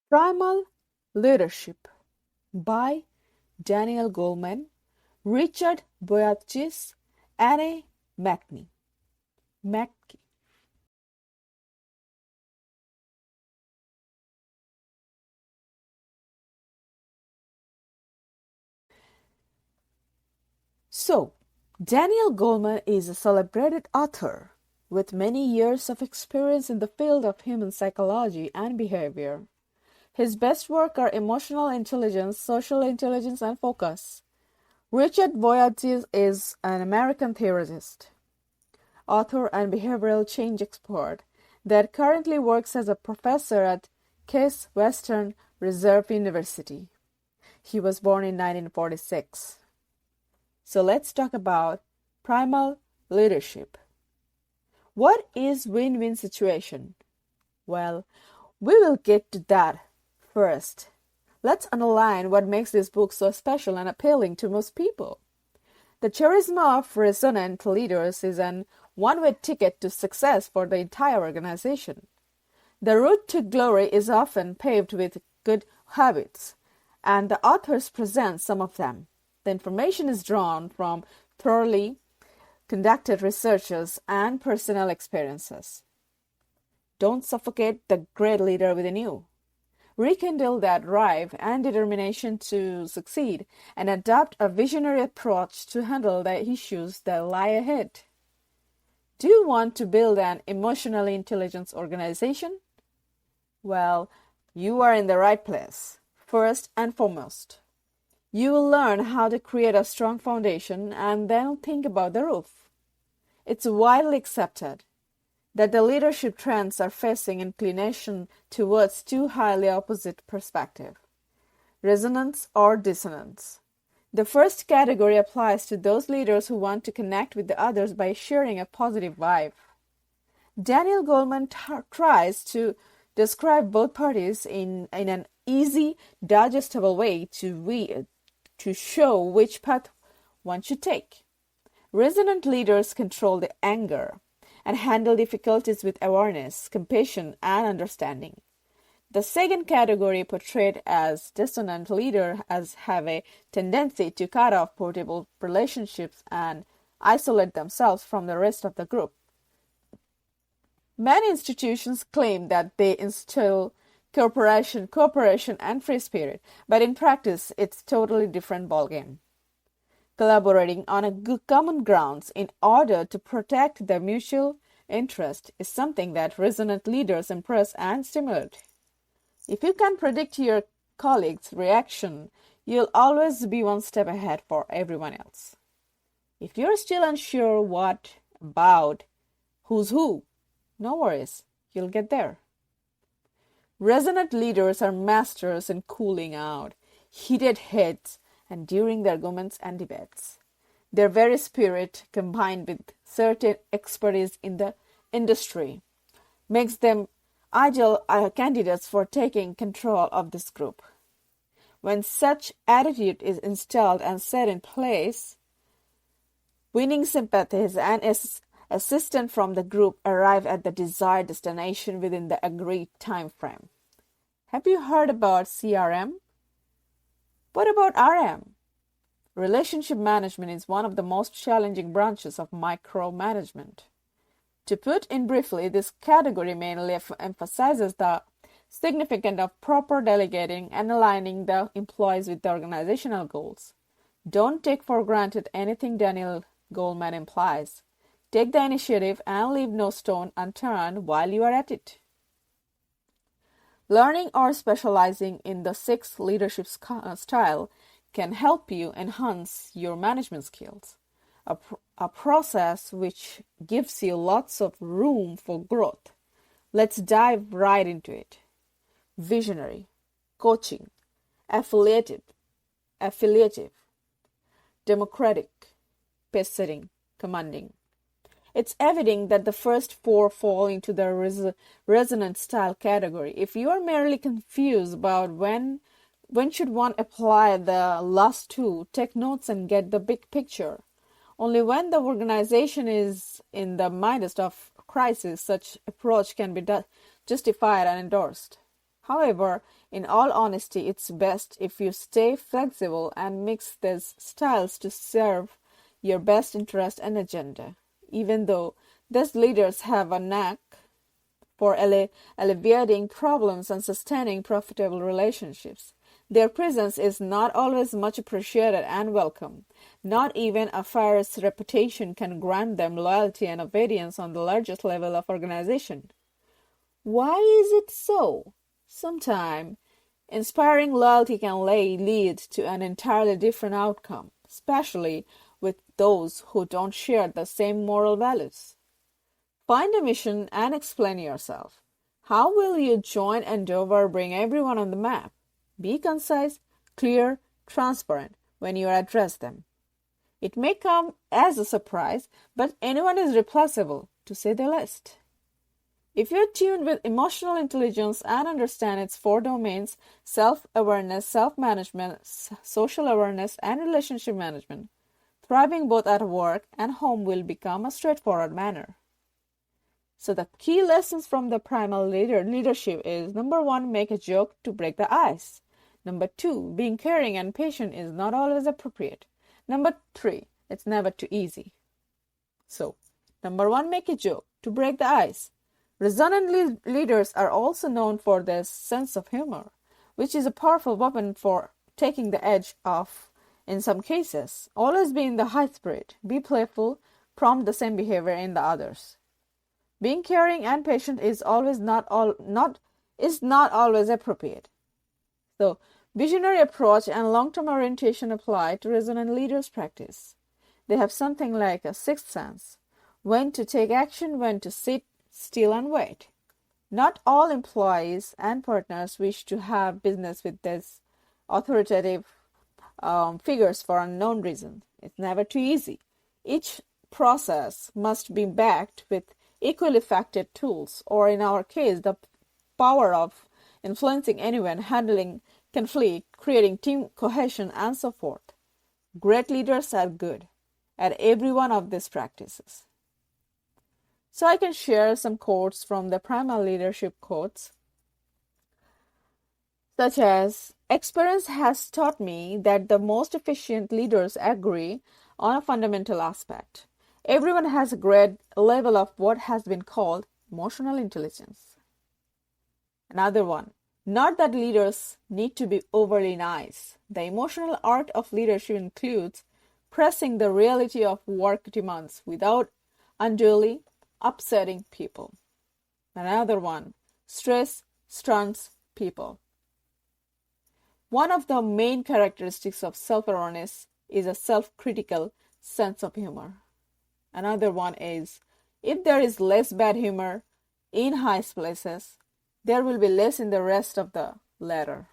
Primal Leadership by Daniel Goleman, Richard Boyatzis, and McKee. So, Daniel Goleman is a celebrated author with many years of experience in the field of human psychology and behavior. His best work are emotional intelligence, social intelligence, and focus. Richard Boyatzis is an American theorist, author, and behavioral change expert that currently works as a professor at Case Western Reserve University. He was born in 1946. So let's talk about primal leadership. What is win-win situation? Well, we will get to that first. Let's underline what makes this book so special and appealing to most people. The charisma of resonant leaders is an one-way ticket to success for the entire organization. The road to glory is often paved with good habits, and the authors present some of them. The information is drawn from thoroughly conducted researches and personal experiences. Don't suffocate the great leader within you. Rekindle that drive and determination to succeed and adopt a visionary approach to handle the issues that lie ahead. Do you want to build an emotionally intelligent organization? Well, you are in the right place, first and foremost. You will learn how to create a strong foundation and then think about the roof. It's widely accepted that the leadership trends are facing inclination towards two highly opposite perspectives, resonance or dissonance. The first category applies to those leaders who want to connect with the others by sharing a positive vibe. Daniel Goleman tries to describe both parties in an easy, digestible way to show which path one should take. Resonant leaders control the anger and handle difficulties with awareness, compassion, and understanding. The second category, portrayed as dissonant leaders, have a tendency to cut off portable relationships and isolate themselves from the rest of the group. Many institutions claim that they instill cooperation, and free spirit, but in practice, it's a totally different ballgame. Collaborating on a common grounds in order to protect their mutual interest is something that resonant leaders impress and stimulate. If you can predict your colleagues' reaction, you'll always be one step ahead for everyone else. If you're still unsure what about who's who, no worries, you'll get there. Resonant leaders are masters in cooling out heated heads and during the arguments and debates. Their very spirit, combined with certain expertise in the industry, makes them ideal candidates for taking control of this group. When such attitude is installed and set in place, winning sympathies and assistance from the group arrive at the desired destination within the agreed time frame. Have you heard about CRM? What about RM? Relationship management is one of the most challenging branches of micromanagement. To put in briefly, this category mainly emphasizes the significance of proper delegating and aligning the employees with the organizational goals. Don't take for granted anything Daniel Goleman implies. Take the initiative and leave no stone unturned while you are at it. Learning or specializing in the 6 leadership style can help you enhance your management skills, a process which gives you lots of room for growth. Let's dive right into it. Visionary, coaching, affiliative, democratic, pace-setting, commanding. It's evident that the first 4 fall into the resonant style category. If you are merely confused about when should one apply the last 2, take notes and get the big picture. Only when the organization is in the midst of crisis, such approach can be justified and endorsed. However, in all honesty, it's best if you stay flexible and mix these styles to serve your best interest and agenda. Even though these leaders have a knack for alleviating problems and sustaining profitable relationships, their presence is not always much appreciated and welcome. Not even a fierce reputation can grant them loyalty and obedience on the largest level of organization. Why is it so? Sometimes, inspiring loyalty can lead to an entirely different outcome, especially with those who don't share the same moral values. Find a mission and explain yourself. How will your joint endeavor bring everyone on the map? Be concise, clear, transparent when you address them. It may come as a surprise, but anyone is replaceable, to say the least. If you're tuned with emotional intelligence and understand its 4 domains, self-awareness, self-management, social awareness, and relationship management, thriving both at work and home will become a straightforward manner. So the key lessons from the Primal leadership is: number 1, make a joke to break the ice. Number 2, being caring and patient is not always appropriate. Number 3, it's never too easy. So, number 1, make a joke to break the ice. Resonant leaders are also known for their sense of humor, which is a powerful weapon for taking the edge off in some cases. Always be in the high spirit, be playful, prompt the same behavior in the others. Being caring and patient is not always appropriate. So, visionary approach and long-term orientation apply to resonant leaders' practice. They have something like a sixth sense: when to take action, when to sit still and wait. Not all employees and partners wish to have business with these authoritative figures for unknown reasons. It's never too easy. Each process must be backed with equally effective tools, or in our case, the power of influencing anyone, handling conflict, creating team cohesion, and so forth. Great leaders are good at every one of these practices. So I can share some quotes from the Primal leadership quotes, such as, experience has taught me that the most efficient leaders agree on a fundamental aspect. Everyone has a great level of what has been called emotional intelligence. Another one, not that leaders need to be overly nice. The emotional art of leadership includes pressing the reality of work demands without unduly upsetting people. Another one, stress stunts people. One of the main characteristics of self-awareness is a self-critical sense of humor. Another one is, if there is less bad humor in high places, there will be less in the rest of the ladder.